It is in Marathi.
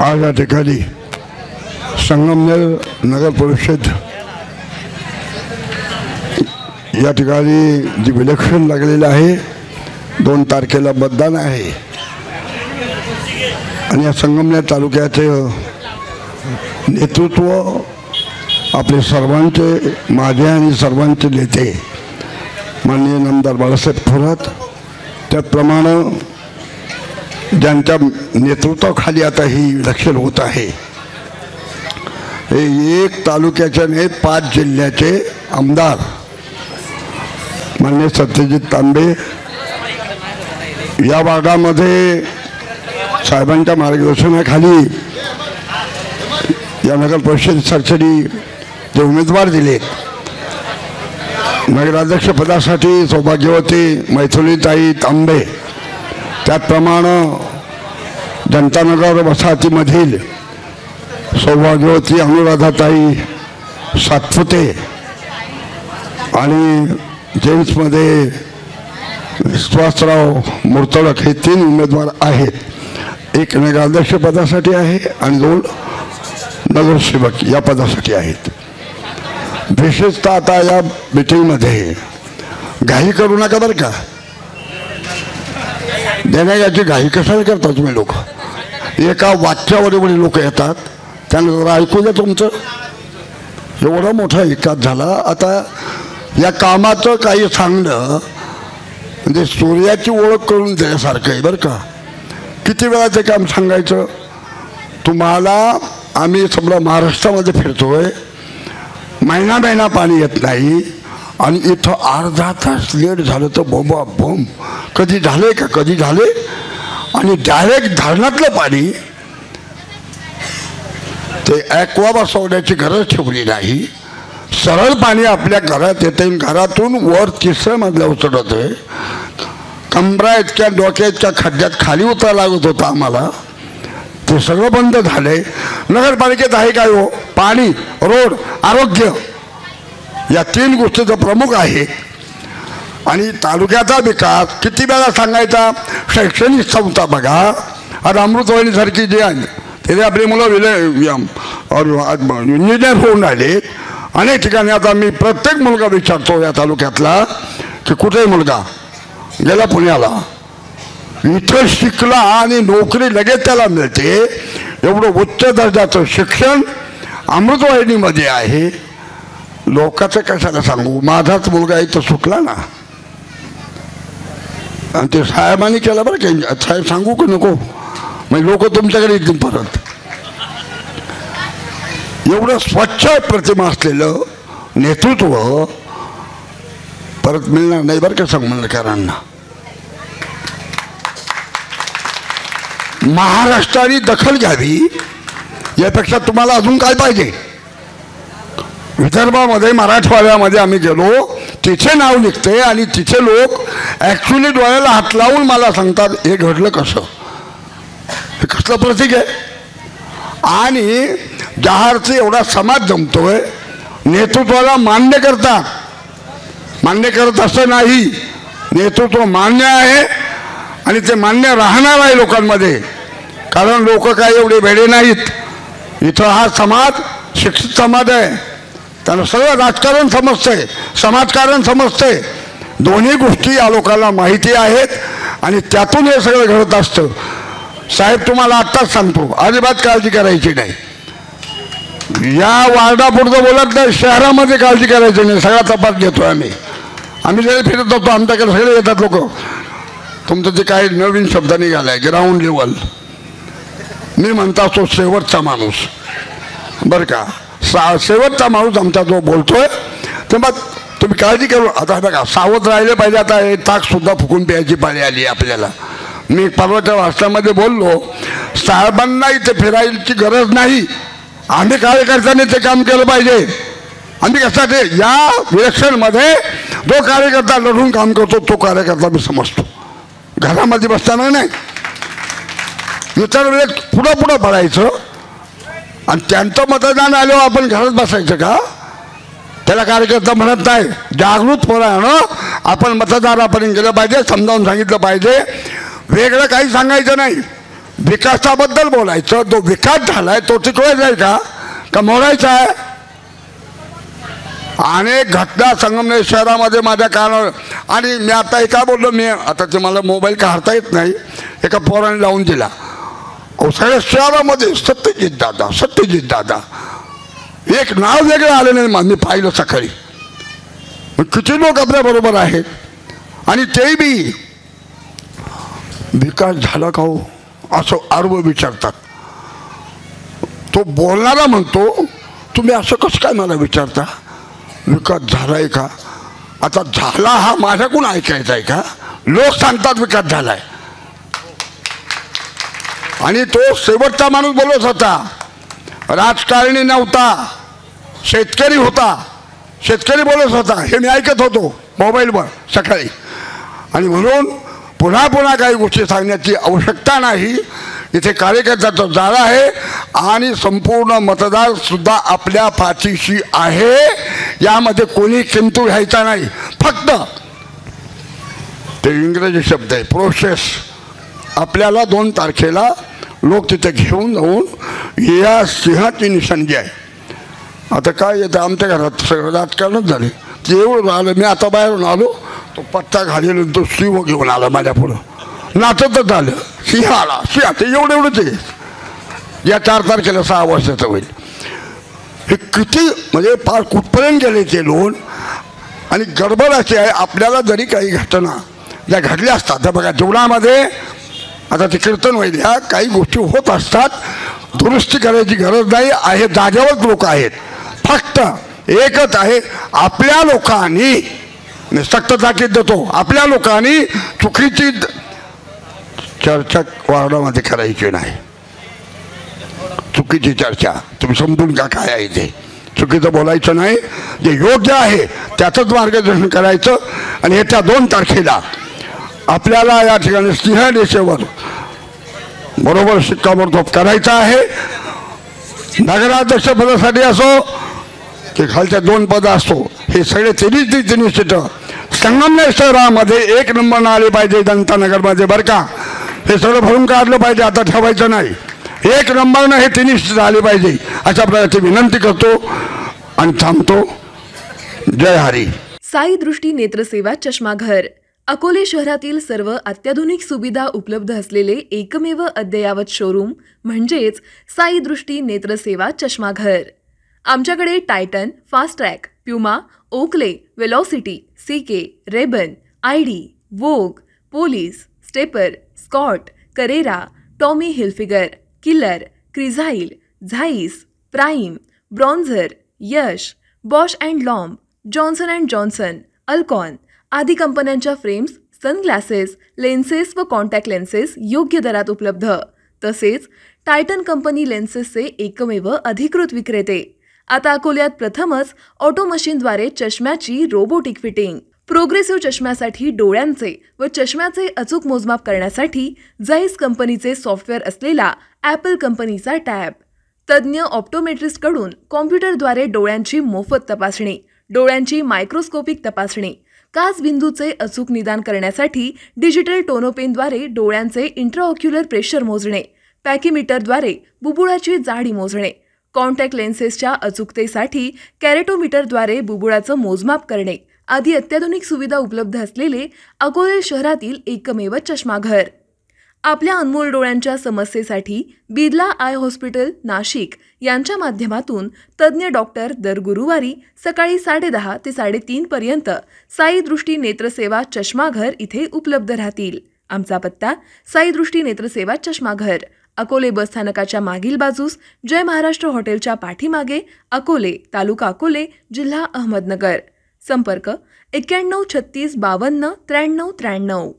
आज या ठिकाणी संगमनेर नगर परिषद या ठिकाणी जी इलेक्शन लागलेलं आहे, 2 तारखेला मतदान आहे आणि या संगमनेर तालुक्याचे नेतृत्व आपले सर्वांचे माझे आणि सर्वांचे नेते माननीय नामदार बाळासाहेब थोरात, त्याप्रमाणे ज्यांच्या नेतृत्वाखाली आता ही इलेक्शन होत आहे, हे 1 तालुक्याचे नाही 5 जिल्ह्याचे आमदार माननीय सत्यजित तांबे या भागामध्ये साहेबांच्या मार्गदर्शनाखाली या नगर परिषदेसाठी जे उमेदवार दिले, नगराध्यक्षपदासाठी सौभाग्यवती मैथिलीताई तांबे, त्याचप्रमाणे जनतानगर वसाहतीमधील सौभाग्यवती अनुराधाताई सातपुते आणि जेम्समध्ये विश्वासराव मुर्तडक हे 3 उमेदवार आहेत. 1 नगराध्यक्षपदासाठी आहे आणि 2 नगरसेवक या पदासाठी आहेत. विशेषतः आता या मीटिंगमध्ये घाई करू नका बरं का. देण्याची घाई कशाला करता तुम्ही लोक? एका वाक्यावर एवढे लोक येतात, त्यांना जरा ऐकू द्या. तुमचं एवढा मोठा एकाच झाला. आता या कामाचं काही सांगणं म्हणजे सूर्याची ओळख करून देण्यासारखं आहे बरं का. किती वेळा ते काम सांगायचं तुम्हाला? आम्ही सगळं महाराष्ट्रामध्ये फिरतोय, महिना पाणी येत नाही आणि इथं अर्धा तास लेट झालं तर बोंबा बोंब. कधी झाले का? कधी झाले? आणि डायरेक्ट धरणातलं पाणी ते ॲक्वा बसवण्याची गरज ठेवली नाही. सरळ पाणी आपल्या घरात येते, घरातून वर 3ऱ्या मजल्यावर उतरत आहे. कमरा इतक्या डोक्याच्या खड्ड्यात खाली उतरायला लागत होता आम्हाला. ते सगळं बंद झालंय. नगरपालिकेत आहे काय हो? पाणी, रोड, आरोग्य या 3 गोष्टी तर प्रमुख आहे. आणि तालुक्याचा विकास किती वेळा सांगायचा? शैक्षणिक संस्था बघा, आज अमृतवाहिनीसारखी जी आहे तिथे आपली मुलं इंजिनियर होऊन राहिले. अनेक ठिकाणी आता मी प्रत्येक मुलगा विचारतो या तालुक्यातला की कुठे मुलगा गेला पुण्याला, इथं शिकला आणि नोकरी लगेच त्याला मिळते. एवढं उच्च दर्जाचं शिक्षण अमृतवाहिनीमध्ये आहे. लोकांचं कशाला सांगू? माझाच मुलगा इथं सुटला ना, आणि ते साहेबांनी केलं बरं की. साहेब सांगू की नको? मग लोक तुमच्याकडे येतील परत. एवढं स्वच्छ प्रतिमा असलेलं नेतृत्व परत मिळणार नाही बरं का संगमनेरकरांना. महाराष्ट्राने दखल घ्यावी. यापेक्षा तुम्हाला अजून काय पाहिजे? विदर्भामध्ये मराठवाड्यामध्ये आम्ही गेलो, तिथे नाव निघते आणि तिथे लोक ॲक्च्युली डोळ्याला हात लावून मला सांगतात हे घडलं कसं, हे कसलं प्रतीक आहे. आणि जहारचे एवढा समाज जमतोय, नेतृत्वाला मान्य करतात. मान्य करत असं नाही, नेतृत्व मान्य आहे आणि ते मान्य राहणार आहे लोकांमध्ये. कारण लोक काय एवढे भेडे नाहीत. इथं हा समाज शिक्षित समाज आहे. त्यांना सगळं राजकारण समजतंय, समाजकारण समजतंय. दोन्ही गोष्टी या लोकांना माहिती आहेत आणि त्यातून हे सगळं घडत असतं. साहेब तुम्हाला आत्ताच सांगतो, अजिबात काळजी करायची नाही. या वार्डापुरतं बोलत नाही, शहरामध्ये काळजी करायची नाही. सगळा तपास घेतो आम्ही. जरी फिरत होतो आमच्याकडे सगळे येतात लोक. तुमचं जे काही नवीन शब्द निघालाय ग्राउंड लेवल, मी म्हणता असतो शेवटचा माणूस बरं का. शेवटचा माणूस आमचा जो बोलतोय तर मग तुम्ही काळजी करू. आता बघा सावध राहिले पाहिजे. आता हे ताकसुद्धा फुकून प्यायची पाळी आली आपल्याला. मी परवाच्या भाषणामध्ये बोललो, साहेबांना इथे फिरायची गरज नाही. आम्ही कार्यकर्त्यांनी ते काम केलं पाहिजे. आम्ही कशासाठी या इलेक्शनमध्ये जो कार्यकर्ता लढून काम करतो तो कार्यकर्ता मी समजतो. घरामध्ये बसताना नाही, इतर वेळेस पुढं पडायचं आणि त्यांचं मतदान आल्यावर आपण घरात बसायचं का? त्याला कार्यकर्ता म्हणत नाही. जागृतपणानं आपण मतदारापर्यंत गेलं पाहिजे, समजावून सांगितलं पाहिजे. वेगळं काही सांगायचं नाही. विकासाबद्दल बोलायचं, जो विकास झालाय तो टिकवायचा आहे का मोडायचा आहे? अनेक घटना संगमनेर शहरामध्ये माझ्या कानावर, आणि मी आता एका बोललो, मी आता ते मला मोबाईल काढता येत नाही, एका पोराने लावून दिला, सगळ्या शहरामध्ये सत्यजित दादा एक नाव वेगळं आलं नाही. मी पाहिलं सकाळी, किती लोक आपल्या बरोबर आहेत, आणि ते बी विकास झाला का हो असं अर्व विचारतात. तो बोलणारा म्हणतो, तुम्ही असं कसं काय मला विचारता, विकास झालाय का? आता झाला हा माझ्याकडून ऐकायचा आहे का? लोक सांगतात विकास झालाय, आणि तो शेवटचा माणूस बोलत होता. राजकारणी नव्हता, शेतकरी होता, शेतकरी बोलत होता, हे मी ऐकत होतो मोबाईलवर सकाळी. आणि म्हणून पुन्हा पुन्हा काही गोष्टी सांगण्याची आवश्यकता नाही. इथे कार्यकर्त्याचा जाळा आहे, आणि संपूर्ण मतदार सुद्धा आपल्या पाठीशी आहे. यामध्ये कोणी किंतु घ्यायचा नाही. फक्त ते इंग्रजी शब्द आहे प्रोसेस. आपल्याला 2 तारखेला लोक तिथे घेऊन जाऊन या सिंहाची निशाणगी आहे. आता काय येतं, आमच्या घरात सगळं राजकारणच झाले. ते एवढं आलं, मी आता बाहेरून आलो, तो पत्ता घालेला तो सिंह घेऊन आला माझ्या पुढं, नाचतच झालं. सिंह आला, सिंह ते एवढंच आहे. या 4 तारखेला 6 वर्षाचं होईल. हे किती म्हणजे फार कुठपर्यंत गेले ते लोन. आणि गडबड अशी आहे, आपल्याला जरी काही घटना ज्या घडल्या असतात, तर बघा जीवनामध्ये आता ते कीर्तन होईल, ह्या काही गोष्टी होत असतात, दुरुस्ती करायची गरज नाही आहे. जागेवर लोक आहेत. फक्त एकच आहे, आपल्या लोकांनी, सक्त ताकीद देतो, आपल्या लोकांनी चुकीची चर्चा वार्डामध्ये करायची नाही. चुकीची चर्चा तुम्ही समजून का काय आहे ते, चुकीचं बोलायचं नाही. जे योग्य आहे त्याचंच मार्गदर्शन करायचं. आणि येत्या 2 तारखेला आपल्याला या ठिकाणी सिंहदेशेवर बरोबर शिक्कामोर्तब करायचा आहे. नगराध्यक्ष पदासाठी असो की खालच्या 2 पद असो, हे सगळे 23 सीटं संगमनेर शहरामध्ये 1 नंबरनं आले पाहिजे जनता नगरमध्ये, बरं का. हे सगळं भरून काढलं पाहिजे, आता ठेवायचं नाही. 1 नंबरनं हे 3 सीटं आले पाहिजे, अशा प्रकारची विनंती करतो आणि थांबतो. जय हरी. साई दृष्टी नेत्रसेवा चष्माघर अकोले शहरातील सर्व अत्याधुनिक सुविधा उपलब्ध असलेले एकमेव अद्ययावत शोरूम म्हणजेच साई दृष्टी नेत्रसेवा चष्माघर. आमच्याकडे Titan, Fastrack, Puma, Oakley, Velocity, CK, Ray Ban, ID, Vogue, Police, Stepper, Scott, Carrera, Tommy Hilfiger, Killer, Crizal, Zeiss, Prime, Bronzer, Yash, Bausch and Lomb, Johnson and Johnson, Alcon आदी कंपन्यांच्या फ्रेम्स, सनग्लासेस, लेन्सेस व कॉन्टॅक्ट लेन्सेस योग्य दरात उपलब्ध. तसेच टायटन कंपनी लेन्सेसचे एकमेव अधिकृत विक्रेते. आता अकोल्यात प्रथमच ऑटो मशीनद्वारे चष्म्याची रोबोटिक फिटिंग. प्रोग्रेसिव्ह चष्म्यासाठी डोळ्यांचे व चष्म्याचे अचूक मोजमाप करण्यासाठी जाईस कंपनीचे सॉफ्टवेअर असलेला ॲपल कंपनीचा टॅब. तज्ज्ञ ऑप्टोमेट्रिस्टकडून कॉम्प्युटरद्वारे डोळ्यांची मोफत तपासणी, डोळ्यांची मायक्रोस्कोपिक तपासणी, काच बिंदूचे अचूक निदान करण्यासाठी डिजिटल टोनोपेनद्वारे डोळ्यांचे इंट्राऑक्युलर प्रेशर मोजणे, पॅकीमीटरद्वारे बुबुळाची जाडी मोजणे, कॉन्टॅक्ट लेन्सेसच्या अचूकतेसाठी कॅरेटोमीटरद्वारे बुबुळाचं मोजमाप करणे आदी अत्याधुनिक सुविधा उपलब्ध असलेले अकोले शहरातील एकमेव चष्माघर. आपल्या अनमोल डोळ्यांच्या समस्येसाठी बिर्ला आय हॉस्पिटल नाशिक यांच्या माध्यमातून तज्ज्ञ डॉक्टर दर गुरुवारी सकाळी 10:30 ते 3:30 पर्यंत साई दृष्टी नेत्रसेवा चष्माघर इथे उपलब्ध राहतील. आमचा पत्ता साई दृष्टी नेत्रसेवा चष्माघर, अकोले बसस्थानकाच्या मागील बाजूस, जय महाराष्ट्र हॉटेलच्या पाठीमागे, अकोले, तालुका अकोले, जिल्हा अहमदनगर. संपर्क 91 36 52 93 93.